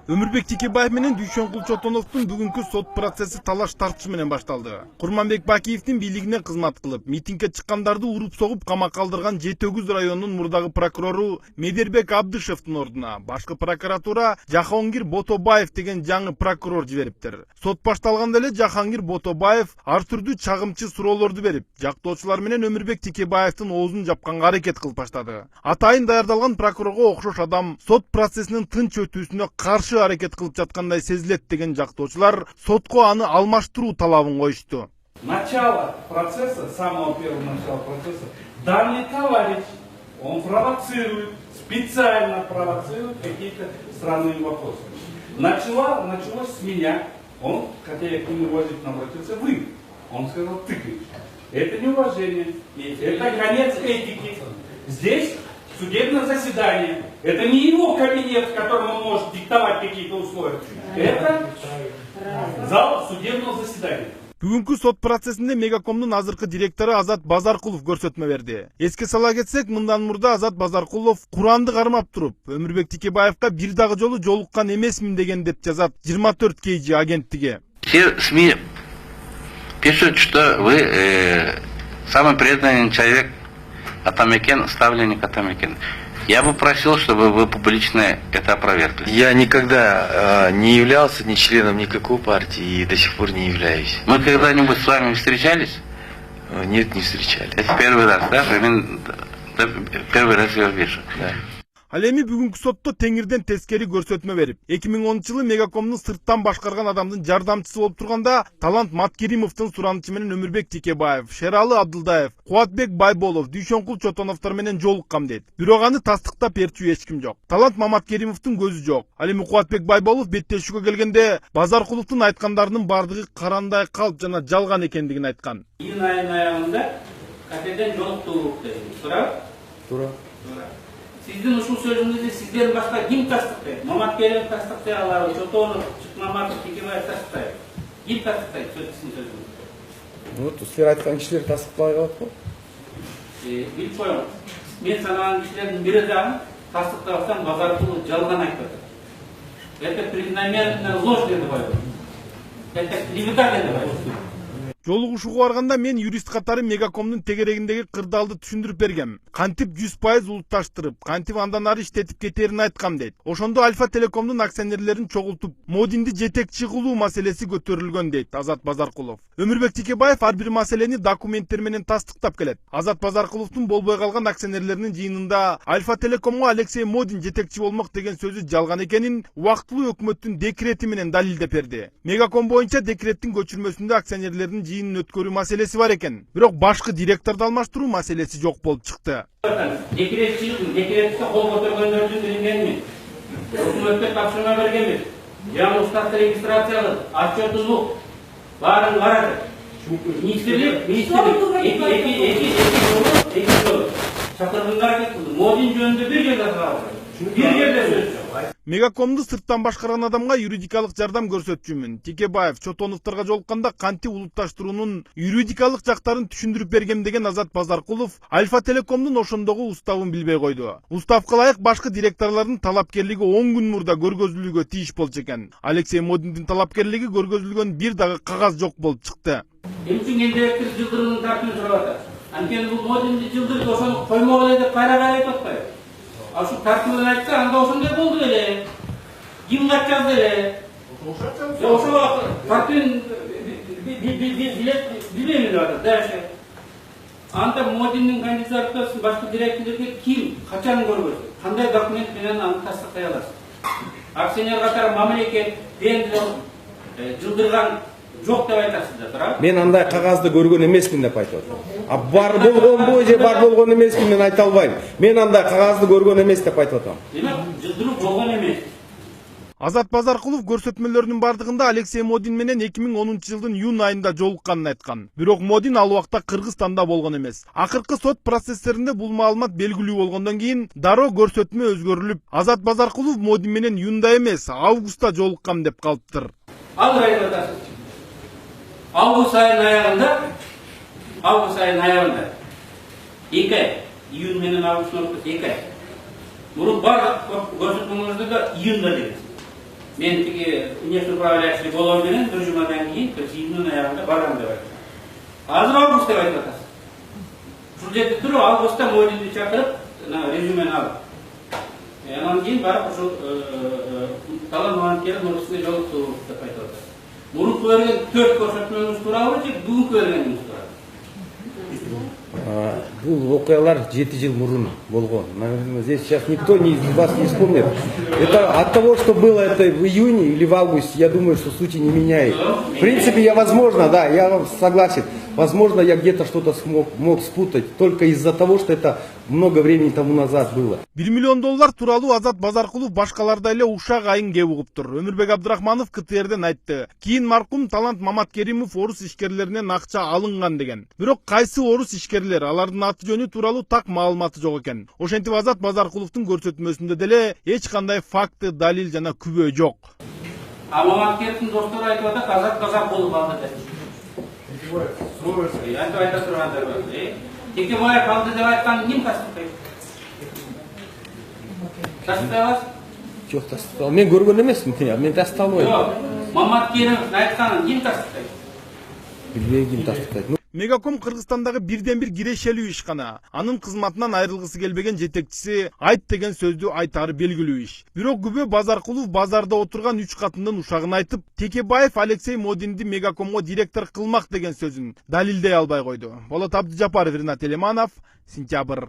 Өмүрбек Текебаев менен Дүйшөнкул Чотоновдун бүгүнкү сот процесси талаш тартышы менен башталды. Курманбек Бакиевдин бийлигине кызмат кылып, митингге чыккандарды уруп согуп камакка алдырган Жети Өгүз районунун мурдагы прокурору Медербек Абдышевдин ордуна башкы прокуратура Жахонгир Ботобаев деген жаңы прокурор жибериптир. Сот башталганда эле Жахонгир Ботобаев ар түрдүү чагымчы суроолорду берип, жактоочулар менен Өмүрбек Текебаевдин оозун жапканга аракет кылып баштады. Атайын даярдалган прокурорго окшош адам сот процессинин тынч өтүүсүнө каршы аракет кылып жаткандай сезилет деген жактоочулар сотко аны алмаштыруу талабын коюшту. Начало процесса, самого первого начала процесса, данный товарищ, он провоцирует, специально провоцирует какие-то странные вопросы. Началось с меня, он, хотя я к нему уважительно обратился, вы. Он сказал, ты. Это неуважение, это конец этики. Здесь судебное заседание. Это не его кабинет, в котором он может диктовать какие-то условия. Это зал судебного заседания. Бүгүнкү сот процессинде Мегакомдун азыркы директору Азат Базаркулов көрсөтмө берди. Эске сала кетсек, мындан мурда Азат Базаркулов Куранды кармап туруп, Өмүрбек Текебаевка бир дагы жолу жолуккан эмесмин деген деп жазат 24 KG агенттиги. Все СМИ пишут, что вы самый преданный человек Атамекен, ставленник Атамекен. Я бы просил, чтобы вы публично это опровергли. Я никогда не являлся ни членом никакой партии и до сих пор не являюсь. Мы когда-нибудь с вами встречались? Нет, не встречались. Это первый раз, да? Первый раз я вижу. Да. Ал эми бүгүнкү сотто теңирден тескери көрсөтмө берип, 2010-жылы Мегакомдун сырттан башкарган адамдын жардамчысы болуп турганда Талант Маткеримовдун суранычы менен Өмүрбек Текебаев, Шералы Абдылдаев, Кубатбек Байболов, Дүйшөнкул Чотоновдор менен жолуккам дейт. Бирок аны тастыктап берчү эч ким жок. Талант Маткеримовдун көзү жок. Ал эми Кубатбек Байболов беттешүүгө келгенде Базаркуловдун айткандарынын бардыгы карандай калп жана жалган экендигин айткан. Июнь айында кафеден жолуктук dedi. Тура? Тура. Сиздин ушул сөзүңүздү сизден башка ким тастыктайт? Маматкерим тастыктай алар, Чотонов, Чыкмаматов, Текебаев тастыктайт. Ким тастыктайт сиздин сөзүңүздү? Вот силер айткан кишилер тастыктабай калат го. Билип коюңуз. Мен санаган кишилердин бири дагы тастыктабасам Базаркулов жалган айтып атат. Это преднамеренная ложь деди койду. Это клевета деди койду. Жолугушууга барганда мен юрист катары Мегакомдун тегерегиндеги кырдаалды түшүндүрүп бергем. Кантип 100% улутташтырып, кантип андан ары иштетип кетерин айткам дейт. Ошондо Альфа Телекомдун акционерлерин чогултуп, Модинди жетекчи кылуу маселеси көтөрүлгөн дейт Азат Базаркулов. Өмүрбек Текебаев ар бир маселени документтер менен тастыктап келет. Азат Базаркуловдун болбой калган акционерлеринин жыйынында Альфа Телекомго Алексей Модин жетекчи болмок деген сөзү жалган экенин убактылуу өкмөттүн декрети менен далилдеп берди. Мегаком боюнча декреттин көчүрмөсүндө акционерлердин жыйынын өткөрүү маселеси бар экен. Бирок башкы директорду алмаштыруу маселеси жок болуп чыкты. Декретке кол көтөргөндөрдүн билингенми? Өкмөткө тапшырма бергенбиз. Жаңы уставты регистрациялап, отчетун баарын карады. Министрлик чакыргынга аракет кылды. Модин жөнүндө бир жерде суралды. Бир жерде сөз жок. Мегакомду сырттан башкарган адамга юридикалык жардам көрсөтчүмүн. Текебаев, Чотоновдорго жолукканда кантип улутташтыруунун юридикалык жактарын түшүндүрүп бергем деген Азат Базаркулов Альфа Телекомдун ошондогу уставын билбей койду. Уставга ылайык башкы директорлордун талапкерлиги 10 күн мурда көргөзүлүүгө тийиш болчу экен. Алексей Модиндин талапкерлиги көргөзүлгөн бир дагы кагаз жок болуп чыкты. Эмчиң директор жылдырымын тартып сурап атат. Анткени бул Модинди жылдырып ошону коймогула деп кайра айтып атпайбы? Ашу тартыбын айтса, анда ошондой болду эле. Ким катчады эле? Ошо тартыбын билбейм деп атат. Дальше. Анда Модиндин кандидатурасын башкы директорлорго ким, качан көргөздү? Кандай документ менен аны тастыктай аласыз? Акционер катары мамлекет жылдырган жок деп айтасыздар, туура? Мен андай кагазды көргөн эмесмин деп айтып атам. А бар болгонбу же бар болгон эмесмин мен айта албайм. Мен андай кагазды көргөн эмес деп айтып атам. Демек, жылдыруу болгон эмес. Азат Базаркулов көрсөтмөлөрүнүн бардыгында Алексей Модин менен 2010-жылдын июнь айында жолукканын айткан. Бирок Модин ал убакта Кыргызстанда болгон эмес. Акыркы сот процесстеринде бул маалымат белгилүү болгондон кийин дароо көрсөтмө өзгөрүлүп, Азат Базаркулов Модин менен июнда эмес, августта жолуккам деп калыптыр. Ал айтып атасыз. Август айынын аягында 2 Июнь менен августун ортосу 2 ай. Мурун барлык көрсөтмөңөрдө да июнда деген. Мен тиги внешне управляющий болоо менен бир жумадан кийин июндун аягында барам деп айттым. Азыр август деп айтып атасыз. Ушул жерде туруп августта Модинди чакырып, резюмени алып. Анан кийин барып ушул талан банкер нурсуна жолуктуу деп айтып атат. Мурунку берген 4 көрсөтмөңүз туурабы же бүгүнкү бергениңиз туурабы? Бул окуялар 7 жыл мурун болгон. Наверное, здесь сейчас никто из вас не вспомнит. Это от того, что было это в июне или в августе, я думаю, что сути не меняет. В принципе, я вам согласен. Возможно, я где-то что-то мог спутать только из-за того, что это много времени тому назад было. $1 миллион тууралуу Азат Базаркулов башкалардай эле ушак айын кеп угуптур. Өмүрбек Абдрахманов КТРден айтты. Кийин маркум Талант Маматкеримов орус ишкерлеринен акча алынган деген. Бирок кайсы орус ишкерлер, алардын аты жөнү тууралуу так маалыматы жок экен. Ошентип Азат Базаркуловдун көрсөтмөсүндө деле эч кандай факты, далил жана күбө жок. Маматкеровдун достору айтып атат, Азат Базаркулов алды деп. Айтып айта тургандар бар. Текебаев алды деп айтканды ким тастыктайт? Тастыктай аласыз? Жок, тастыктал. Мен көргөн эмесмин, мен тасталбайм. Жок. Маматкеровдун айтканын ким тастыктайт? Билбейм ким тастыктайт. Мегаком Кыргызстандагы бирден бир кирешелүү ишкана. Анын кызматынан айрылгысы келбеген жетекчиси айт деген сөздү айтары белгилүү иш. Бирок күбө Базаркулов базарда отурган 3 катындын ушагын айтып, Текебаев Алексей Модинди Мегакомго директор кылмак деген сөзүн далилдей албай койду. Болот Абдыжапаров, Ринат Элеманов, Сентябрь.